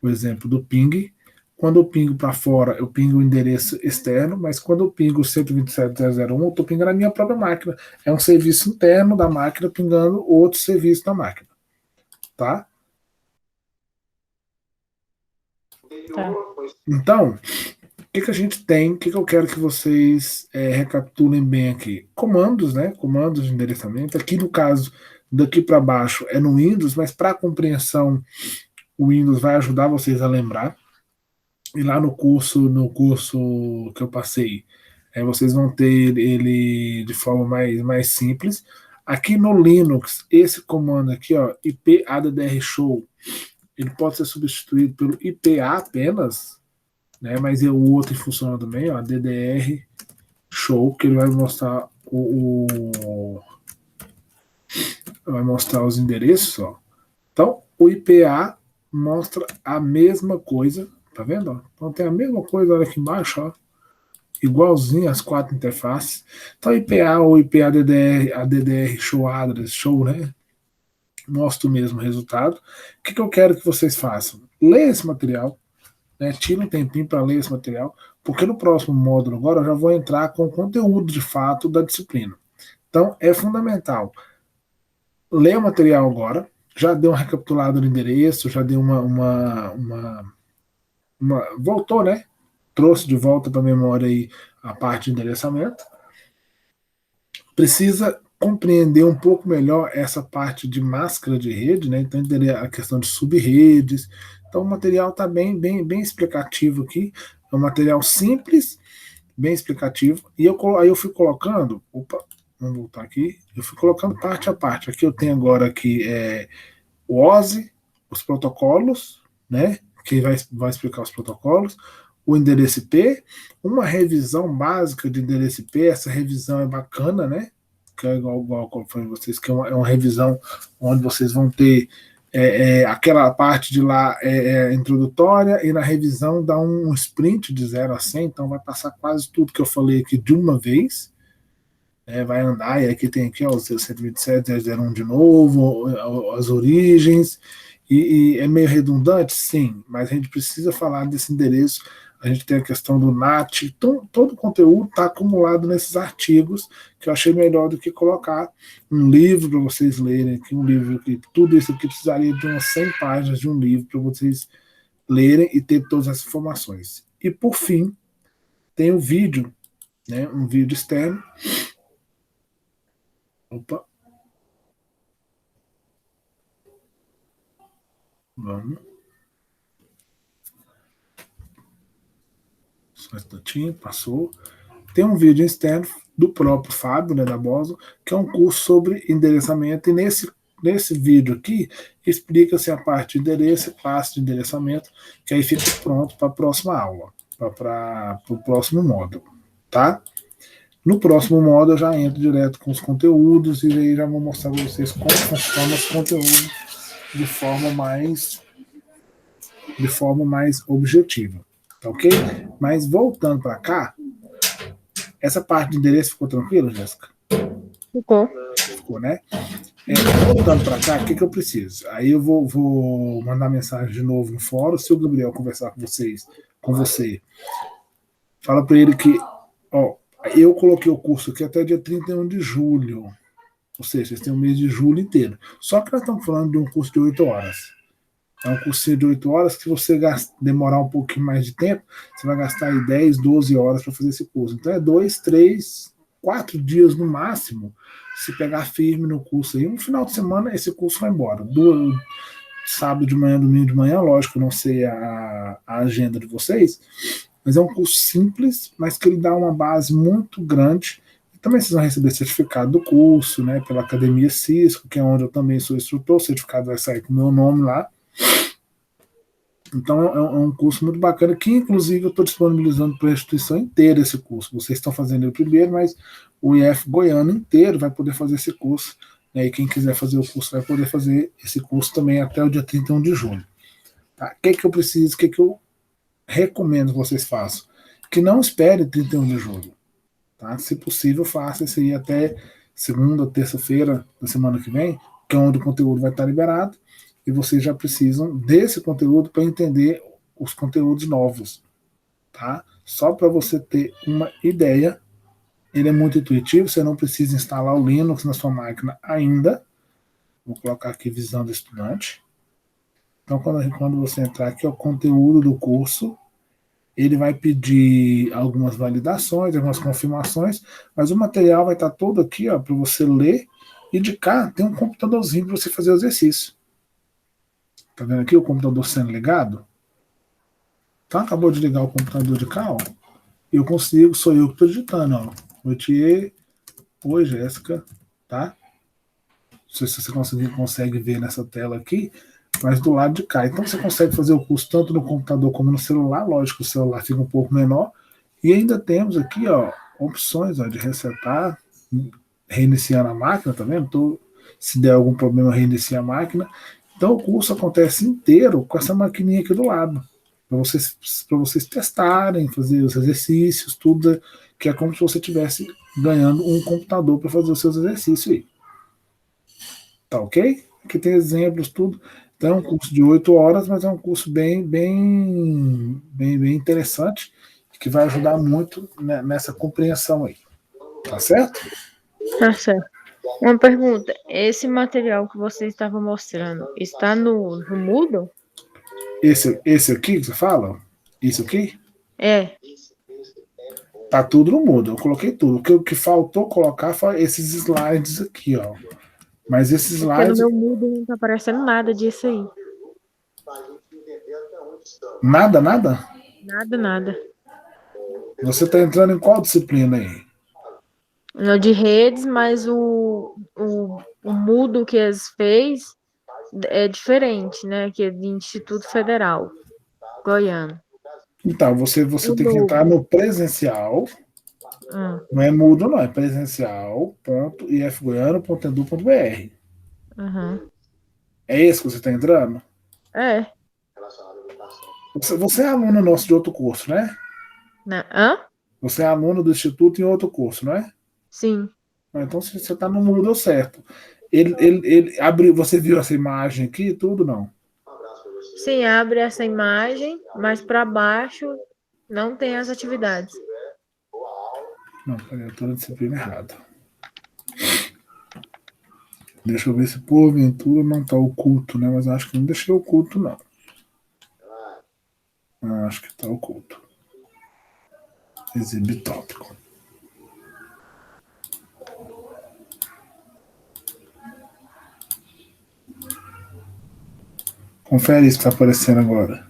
o exemplo do ping. Quando eu pingo para fora, eu pingo o endereço externo, mas quando eu pingo 127.0.0.1, eu estou pingando a minha própria máquina. É um serviço interno da máquina pingando outro serviço da máquina. Tá?
Tá.
Então, que a gente tem? O que eu quero que vocês recapitulem bem aqui? Comandos, né? Comandos de endereçamento. Aqui no caso, daqui para baixo é no Windows, mas para compreensão, o Windows vai ajudar vocês a lembrar. E lá no curso que eu passei, vocês vão ter ele de forma mais simples. Aqui no Linux, esse comando aqui, ó, ipaddr show, ele pode ser substituído pelo IPA apenas, né? Mas o outro funciona também, ó, DDR show, que ele vai mostrar vai mostrar os endereços, ó. Então, o IPA mostra a mesma coisa, tá vendo? Ó? Então tem a mesma coisa, olha aqui embaixo, ó, igualzinho as 4 interfaces. Então, IPA ou IPA ADDR show address, show, né? Mostra o mesmo resultado. O que eu quero que vocês façam? Leia esse material, né? Tira um tempinho para ler esse material, porque no próximo módulo agora eu já vou entrar com o conteúdo de fato da disciplina. Então, é fundamental. Leia o material agora, já deu uma recapitulada no endereço, já deu voltou, né? Trouxe de volta para a memória aí a parte de endereçamento. Precisa compreender um pouco melhor essa parte de máscara de rede, né? Então entender a questão de subredes. Então o material está bem explicativo aqui. É um material simples, bem explicativo. E aí eu fui colocando, vamos voltar aqui. Eu fui colocando parte a parte. Aqui eu tenho agora aqui o OSI, os protocolos, né? Que vai explicar os protocolos, o endereço IP, uma revisão básica de endereço IP. Essa revisão é bacana, né? Que é igual eu falei vocês, que é uma revisão onde vocês vão ter aquela parte de lá introdutória, e na revisão dá um sprint de 0 a 100, então vai passar quase tudo que eu falei aqui de uma vez. Vai andar, e aqui tem aqui, ó, o 127, 001 de novo, as origens, e é meio redundante, sim, mas a gente precisa falar desse endereço. A gente tem a questão do NAT, então todo o conteúdo está acumulado nesses artigos, que eu achei melhor do que colocar um livro para vocês lerem aqui, um livro que tudo isso aqui precisaria de umas 100 páginas de um livro para vocês lerem e ter todas as informações. E por fim, tem o vídeo, né, um vídeo externo. Opa. Vamos. Só um instantinho, passou. Tem um vídeo externo do próprio Fábio, né, da Boso, que é um curso sobre endereçamento, e nesse vídeo aqui explica-se a parte de endereço, classe de endereçamento, que aí fica pronto para a próxima aula, para o próximo módulo, tá? No próximo módulo eu já entro direto com os conteúdos, e aí já vou mostrar para vocês como funciona os conteúdos de forma mais objetiva, tá ok? Mas voltando para cá, essa parte de endereço ficou tranquilo, Jéssica? Ficou, né? Voltando para cá, o que eu preciso? Aí eu vou mandar mensagem de novo no fórum. Se o Gabriel conversar com você, fala para ele que, ó, eu coloquei o curso aqui até dia 31 de julho. Ou seja, vocês têm o mês de julho inteiro. Só que nós estamos falando de um curso de 8 horas. É um cursinho de 8 horas que, se você demorar um pouquinho mais de tempo, você vai gastar aí 10, 12 horas para fazer esse curso. Então é 2, 3, 4 dias no máximo, se pegar firme no curso aí. Um final de semana esse curso vai embora. Sábado de manhã, domingo de manhã, lógico, eu não sei a agenda de vocês, mas é um curso simples, mas que ele dá uma base muito grande. E também vocês vão receber certificado do curso, né, pela Academia Cisco, que é onde eu também sou instrutor. O certificado vai sair com o meu nome lá. Então é um curso muito bacana, que inclusive eu estou disponibilizando para a instituição inteira esse curso. Vocês estão fazendo o primeiro, mas o IF Goiano inteiro vai poder fazer esse curso, né? E quem quiser fazer o curso vai poder fazer esse curso também até o dia 31 de julho. Tá? O que eu preciso, o que eu recomendo que vocês façam? Que não espere 31 de julho. Tá? Se possível, faça isso aí até segunda, terça-feira da semana que vem, que é onde o conteúdo vai estar liberado. E vocês já precisam desse conteúdo para entender os conteúdos novos, tá? Só para você ter uma ideia, ele é muito intuitivo, você não precisa instalar o Linux na sua máquina ainda. Vou colocar aqui visão do estudante. Então, quando você entrar aqui, é o conteúdo do curso, ele vai pedir algumas validações, algumas confirmações, mas o material vai estar todo aqui, ó, para você ler, e de cá tem um computadorzinho para você fazer o exercício. Tá vendo aqui o computador sendo ligado? Então acabou de ligar o computador de cá, ó, e eu consigo, sou eu que estou digitando, ó. Routier, oi Jéssica, tá? Não sei se você consegue ver nessa tela aqui, mas do lado de cá. Então você consegue fazer o curso tanto no computador como no celular. Lógico, o celular fica um pouco menor. E ainda temos aqui, ó, opções, ó, de resetar, reiniciando a máquina, tá vendo? Se der algum problema, reinicia a máquina. Então o curso acontece inteiro com essa maquininha aqui do lado. Para vocês testarem, fazer os exercícios, tudo, que é como se você estivesse ganhando um computador para fazer os seus exercícios aí. Tá ok? Aqui tem exemplos, tudo. Então é um curso de 8 horas, mas é um curso bem interessante, que vai ajudar muito nessa compreensão aí. Tá certo?
Tá certo. Uma pergunta, esse material que você estava mostrando está no Moodle?
Esse aqui que você fala? Isso aqui?
É.
Tá tudo no Moodle. Eu coloquei tudo. O que faltou colocar foi esses slides aqui, ó. Mas esses
Porque no
slides.
meu Moodle não tá aparecendo nada disso aí.
Nada, nada?
Nada, nada.
Você tá entrando em qual disciplina aí?
No de redes, mas o Moodle que eles fez é diferente, né? Que é de Instituto Federal, Goiano.
Então, você
O
tem que entrar
novo.
no presencial. Não é Moodle, não. É presencial.ifgoiano.edu.br.
Uhum.
É esse que você está entrando?
É.
Você é aluno nosso de outro curso, né?
Hã?
Você é aluno do Instituto em outro curso, não é?
Sim.
Então você está no Moodle certo. Ele abriu, você viu essa imagem aqui e tudo, não?
Sim, abre essa imagem, mas para baixo não tem as atividades.
Não, peraí, eu estou na disciplina errada. Deixa eu ver se porventura não está oculto, né? Mas acho que não deixei oculto, não. Acho que está oculto. Exibir tópico. Confere isso que está aparecendo agora.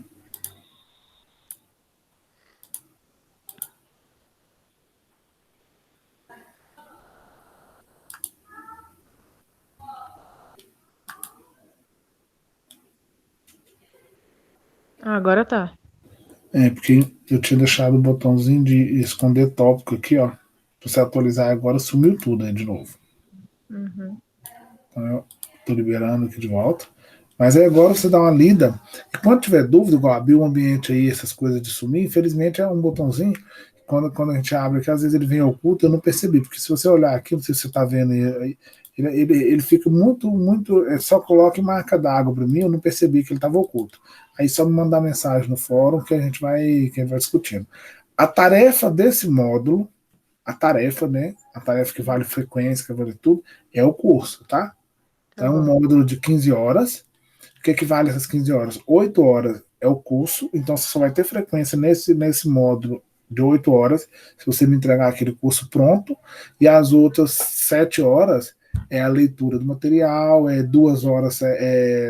Agora tá.
Porque eu tinha deixado o botãozinho de esconder tópico aqui, ó. Pra você atualizar agora, sumiu tudo aí de novo.
Uhum.
Então eu tô liberando aqui de volta. Mas aí agora você dá uma lida. E quando tiver dúvida, igual abrir o ambiente aí, essas coisas de sumir, infelizmente é um botãozinho. Quando a gente abre aqui, às vezes ele vem oculto, eu não percebi. Porque se você olhar aqui, não sei se você tá vendo aí, ele fica muito. Só coloca em marca d'água para mim, eu não percebi que ele estava oculto. Aí só me mandar mensagem no fórum que a gente vai discutindo. A tarefa desse módulo, a tarefa, né? A tarefa que vale frequência, que vale tudo, é o curso, tá? Então é um módulo de 15 horas. O que vale essas 15 horas? 8 horas é o curso, então você só vai ter frequência nesse módulo de 8 horas, se você me entregar aquele curso pronto, e as outras 7 horas é a leitura do material, 2 horas,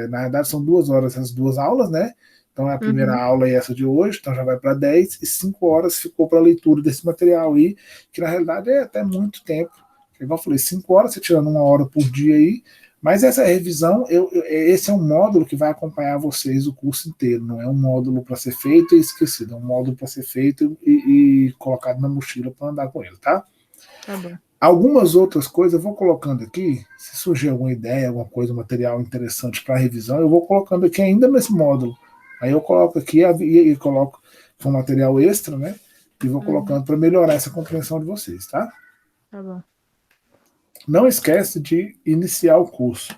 na verdade são 2 horas as duas aulas, né? Então a primeira aula é essa de hoje, então já vai para 10, e 5 horas ficou para a leitura desse material aí, que na realidade é até muito tempo. Igual eu falei, 5 horas, você tirando 1 hora por dia aí, mas essa revisão, esse é um módulo que vai acompanhar vocês o curso inteiro, não é um módulo para ser feito e esquecido, é um módulo para ser feito e colocado na mochila para andar com ele, tá?
Tá bom.
Algumas outras coisas eu vou colocando aqui, se surgir alguma ideia, alguma coisa, material interessante para revisão, eu vou colocando aqui ainda nesse módulo. Aí eu coloco aqui e coloco com material extra, né? E vou colocando para melhorar essa compreensão de vocês, tá?
Tá bom.
Não esquece de iniciar o curso.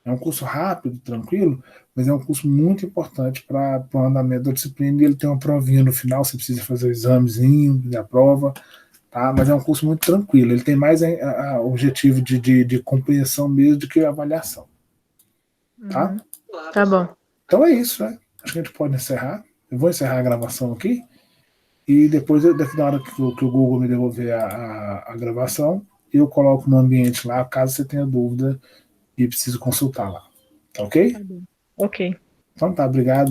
É um curso rápido, tranquilo, mas é um curso muito importante para o andamento da disciplina. E ele tem uma provinha no final, você precisa fazer o examezinho da prova, tá? Mas é um curso muito tranquilo. Ele tem mais objetivo de compreensão mesmo do que avaliação. Tá?
Tá bom.
Então é isso, né? Acho que a gente pode encerrar. Eu vou encerrar a gravação aqui. E depois, daqui da hora que o Google me devolver a gravação, eu coloco no ambiente lá, caso você tenha dúvida e precise consultar lá. Tá ok?
Tá bom. Ok.
Então tá, obrigado.